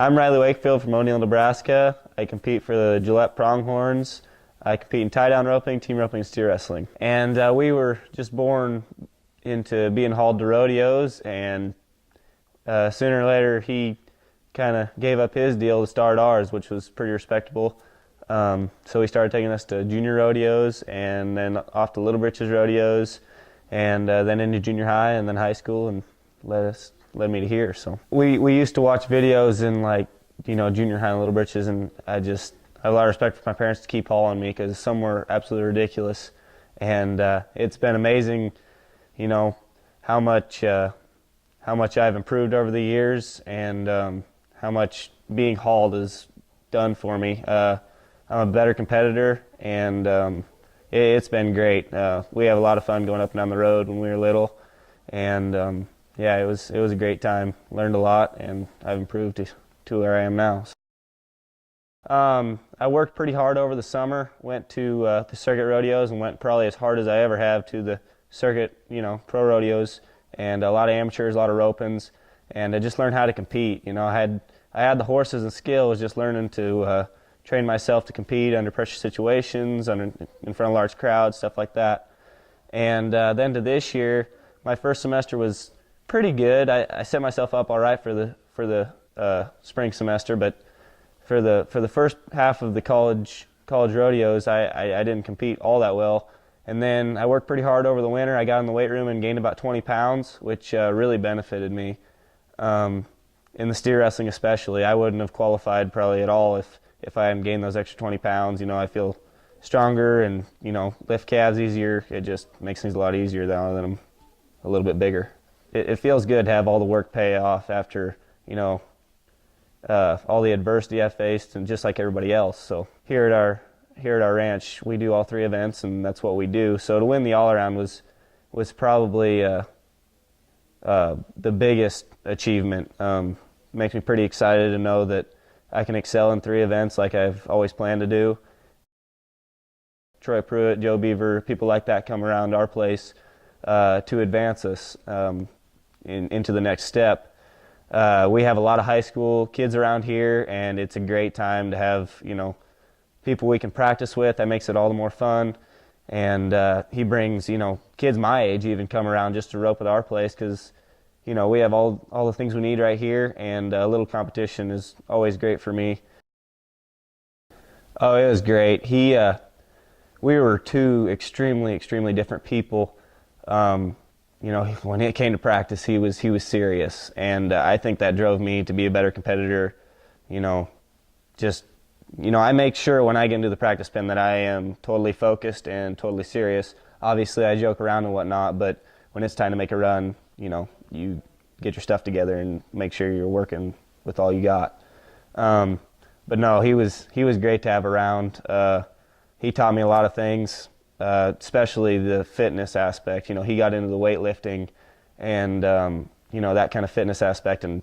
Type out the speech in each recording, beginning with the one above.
I'm Brady Wakefield from Rodeo, Nebraska. I compete for the Gillette Pronghorns. I compete in tie-down roping, team roping, and steer wrestling. And we were just born into being hauled to rodeos, and sooner or later he kind of gave up his deal to start ours, which was pretty respectable. So he started taking us to junior rodeos, and then off to Little Britches rodeos, and then into junior high and then high school, and led me to here. So we used to watch videos in, like, junior high and Little Britches, and I have a lot of respect for my parents to keep hauling me, because some were absolutely ridiculous, and it's been amazing, how much I've improved over the years, and how much being hauled has done for me. I'm a better competitor, and it's been great. We have a lot of fun going up and down the road when we were little, and yeah, it was a great time. Learned a lot, and I've improved to where I am now. I worked pretty hard over the summer. Went to the circuit rodeos, and went probably as hard as I ever have to the circuit, pro rodeos, and a lot of amateurs, a lot of rope-ins, and I just learned how to compete. I had the horses and skills, just learning to train myself to compete under pressure situations, in front of large crowds, stuff like that. And then to this year, my first semester was pretty good. I set myself up all right for the spring semester, but for the first half of the college rodeos, I didn't compete all that well. And then I worked pretty hard over the winter. I got in the weight room and gained about 20 pounds, which really benefited me. In the steer wrestling especially, I wouldn't have qualified probably at all if I hadn't gained those extra 20 pounds. I feel stronger and, lift calves easier. It just makes things a lot easier now that I'm a little bit bigger. It feels good to have all the work pay off after, all the adversity I faced, and just like everybody else. So here at our ranch, we do all three events, and that's what we do. So to win the all-around was probably the biggest achievement. Makes me pretty excited to know that I can excel in three events like I've always planned to do. Troy Pruitt, Joe Beaver, people like that come around our place to advance us into the next step. We have a lot of high school kids around here, and it's a great time to have people we can practice with. That makes it all the more fun. And he brings kids my age even come around just to rope at our place, because we have all the things we need right here, and a little competition is always great for me. Oh, it was great. We were two extremely different people. When it came to practice, he was serious, and I think that drove me to be a better competitor. I make sure when I get into the practice pen that I am totally focused and totally serious. Obviously, I joke around and whatnot, but when it's time to make a run, you get your stuff together and make sure you're working with all you got. But no, he was great to have around. He taught me a lot of things, especially the fitness aspect. He got into the weightlifting and that kind of fitness aspect. And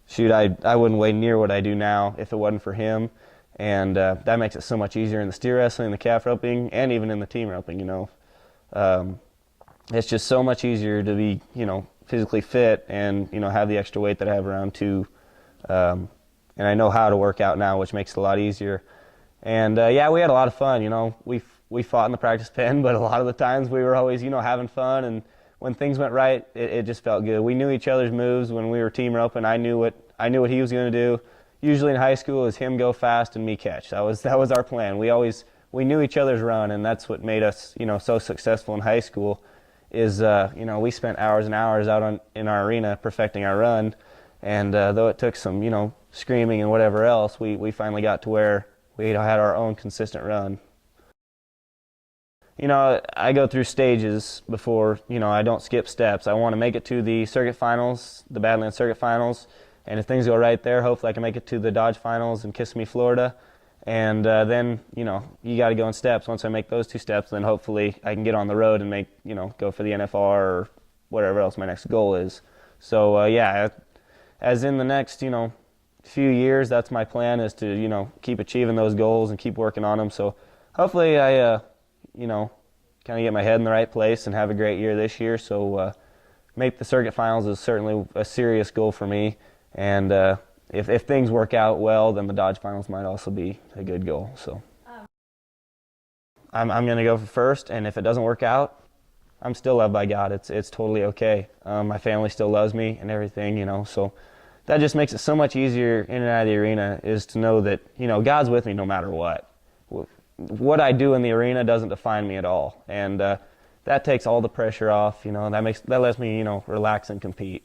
shoot, I wouldn't weigh near what I do now if it wasn't for him. And that makes it so much easier in the steer wrestling, the calf roping, and even in the team roping. It's just so much easier to be physically fit and have the extra weight that I have around too. And I know how to work out now, which makes it a lot easier. And yeah, we had a lot of fun. We fought in the practice pen, but a lot of the times we were always having fun. And when things went right, it just felt good. We knew each other's moves when we were team roping. I knew what he was going to do. Usually in high school, it was him go fast and me catch. That was our plan. We knew each other's run, and that's what made us so successful in high school. Is we spent hours and hours out in our arena perfecting our run, and though it took some screaming and whatever else, we finally got to where we had our own consistent run. I go through stages before I don't skip steps. I want to make it to the circuit finals, the Badlands circuit finals. And if things go right there, hopefully I can make it to the Dodge Finals in Kissimmee, Florida. And then, you got to go in steps. Once I make those two steps, then hopefully I can get on the road and go for the NFR or whatever else my next goal is. So, yeah, as in the next, few years, that's my plan, is to, keep achieving those goals and keep working on them. So hopefully I, kind of get my head in the right place and have a great year this year. So make the circuit finals is certainly a serious goal for me. And if things work out well, then the Dodge Finals might also be a good goal. So I'm going to go for first, and if it doesn't work out, I'm still loved by God. It's totally okay. My family still loves me and everything, you know. So that just makes it so much easier in and out of the arena, is to know that, you know, God's with me no matter what. What I do in the arena doesn't define me at all, and that takes all the pressure off. You know, that lets me, you know, relax and compete.